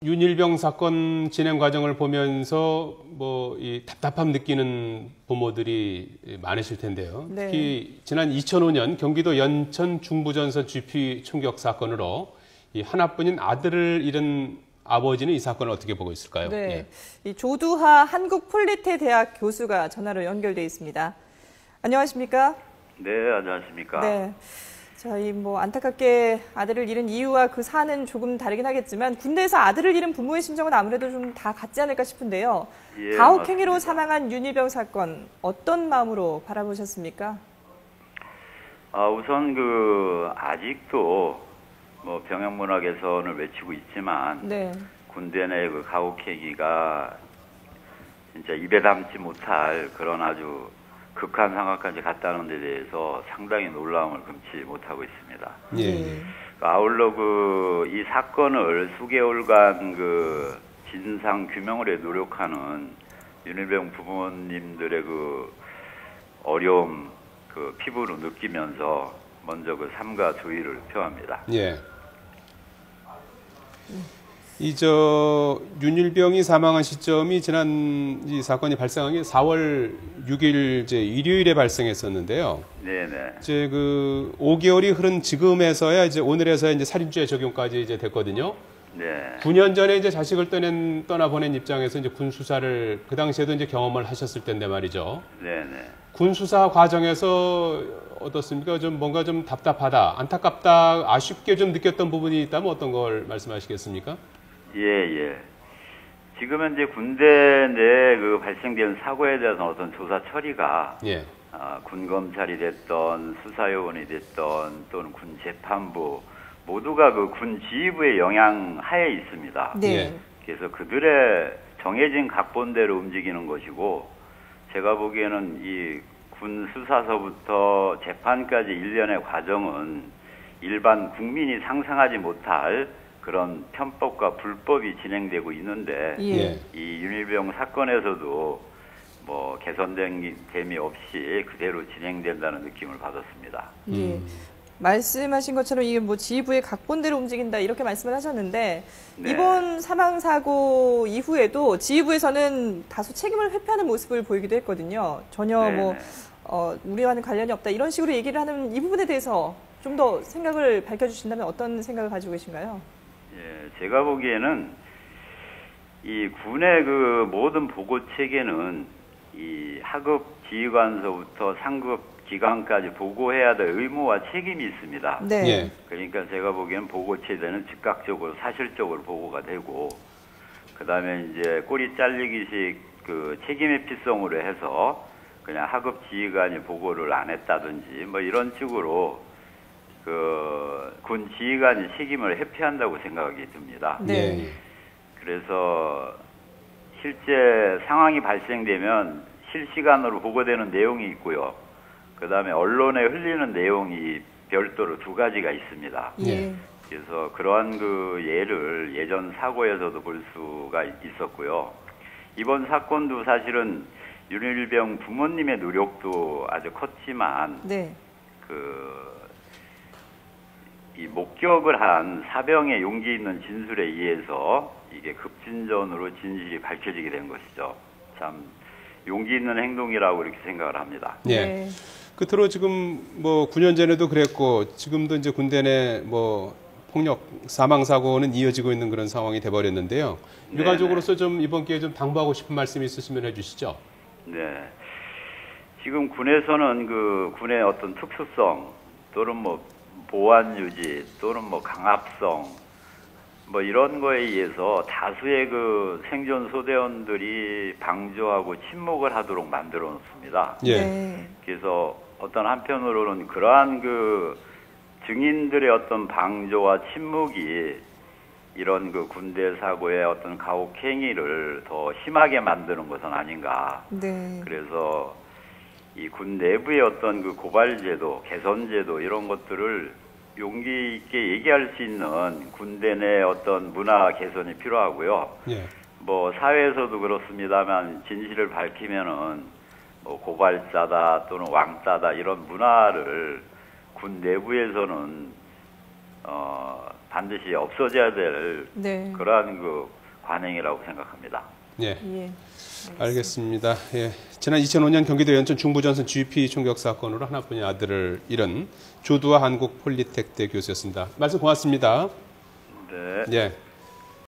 윤일병 사건 진행 과정을 보면서 이 답답함 느끼는 부모들이 많으실 텐데요. 네. 특히 지난 2005년 경기도 연천 중부전선 GP 총격 사건으로 이 하나뿐인 아들을 잃은 아버지는 이 사건을 어떻게 보고 있을까요? 네, 예. 이 조두하 한국폴리테대학 교수가 전화로 연결돼 있습니다. 안녕하십니까? 네, 안녕하십니까? 네. 자, 안타깝게 아들을 잃은 이유와 그 사안은 조금 다르긴 하겠지만 군대에서 아들을 잃은 부모의 심정은 아무래도 좀 다 같지 않을까 싶은데요. 예, 가혹행위로 맞습니다. 사망한 윤일병 사건 어떤 마음으로 바라보셨습니까? 우선 아직도 병영문화 개선을 외치고 있지만 네. 군대 내 가혹행위가 진짜 입에 담지 못할 그런 아주 극한 상황까지 갔다는 데 대해서 상당히 놀라움을 금치 못하고 있습니다. 예. 아울러 이 사건을 수개월간 진상 규명을 해 노력하는 윤일병 부모님들의 어려움 피부로 느끼면서 먼저 삼가 조의를 표합니다. 예. 윤일병이 사망한 시점이 지난 이 사건이 발생한 게 4월 6일 일요일에 발생했었는데요. 네네. 5개월이 흐른 지금에서야 오늘에서야 살인죄 적용까지 됐거든요. 네. 9년 전에 자식을 떠나보낸 입장에서 군 수사를 그 당시에도 경험을 하셨을 텐데 말이죠. 네네. 군 수사 과정에서 어떻습니까? 뭔가 좀 답답하다, 안타깝다, 아쉽게 좀 느꼈던 부분이 있다면 어떤 걸 말씀하시겠습니까? 예. 지금은 군대 내 발생된 사고에 대한 어떤 조사 처리가 예. 군 검찰이 됐던 수사요원이 됐던 또는 군 재판부 모두가 군 지휘부의 영향 하에 있습니다. 네. 예. 그래서 그들의 정해진 각본대로 움직이는 것이고 제가 보기에는 이 군 수사서부터 재판까지 일련의 과정은 일반 국민이 상상하지 못할 그런 편법과 불법이 진행되고 있는데 예. 이 윤일병 사건에서도 개선됨이 없이 그대로 진행된다는 느낌을 받았습니다. 예. 말씀하신 것처럼 이게 지휘부의 각본대로 움직인다 이렇게 말씀을 하셨는데 네. 이번 사망 사고 이후에도 지휘부에서는 다소 책임을 회피하는 모습을 보이기도 했거든요. 전혀 네네. 우리와는 관련이 없다 이런 식으로 얘기를 하는 이 부분에 대해서 좀 더 생각을 밝혀주신다면 어떤 생각을 가지고 계신가요? 예, 제가 보기에는 이 군의 모든 보고 체계는 이 하급 지휘관서부터 상급 기관까지 보고해야 될 의무와 책임이 있습니다. 네. 예. 그러니까 제가 보기에는 보고 체제는 즉각적으로 사실적으로 보고가 되고 그다음에 이제 꼬리 잘리기식 책임 회피성으로 해서 그냥 하급 지휘관이 보고를 안 했다든지 이런 식으로 군 지휘관이 책임을 회피한다고 생각이 듭니다. 네. 예. 그래서 실제 상황이 발생되면 실시간으로 보고되는 내용이 있고요. 그 다음에 언론에 흘리는 내용이 별도로 두 가지가 있습니다. 예. 그래서 그러한 예를 예전 사고에서도 볼 수가 있었고요. 이번 사건도 사실은 윤일병 부모님의 노력도 아주 컸지만 네. 이 목격을 한 사병의 용기 있는 진술에 의해서 이게 급진전으로 진실이 밝혀지게 된 것이죠. 참 용기 있는 행동이라고 이렇게 생각을 합니다. 예. 네. 끝으로 지금 9년 전에도 그랬고 지금도 군대 내 폭력 사망 사고는 이어지고 있는 그런 상황이 돼 버렸는데요. 일괄적으로서 좀 이번 기회에 좀 당부하고 싶은 말씀이 있으시면 해주시죠. 네. 지금 군에서는 군의 어떤 특수성 또는 보안 유지 또는 강압성 이런 거에 의해서 다수의 생존 소대원들이 방조하고 침묵을 하도록 만들어 놓습니다. 예. 네. 그래서 어떤 한편으로는 그러한 증인들의 어떤 방조와 침묵이 이런 군대 사고의 어떤 가혹행위를 더 심하게 만드는 것은 아닌가. 네. 그래서 이 군 내부의 어떤 고발제도, 개선제도 이런 것들을 용기 있게 얘기할 수 있는 군대 내 어떤 문화 개선이 필요하고요. 예. 사회에서도 그렇습니다만 진실을 밝히면은 고발자다 또는 왕따다 이런 문화를 군 내부에서는 반드시 없어져야 될 네. 그러한 그 관행이라고 생각합니다. 예. 예. 알겠습니다. 예. 지난 2005년 경기도 연천 중부전선 GP 총격 사건으로 하나뿐인 아들을 잃은 조두아 한국폴리텍대 교수였습니다. 말씀 고맙습니다. 네. 예.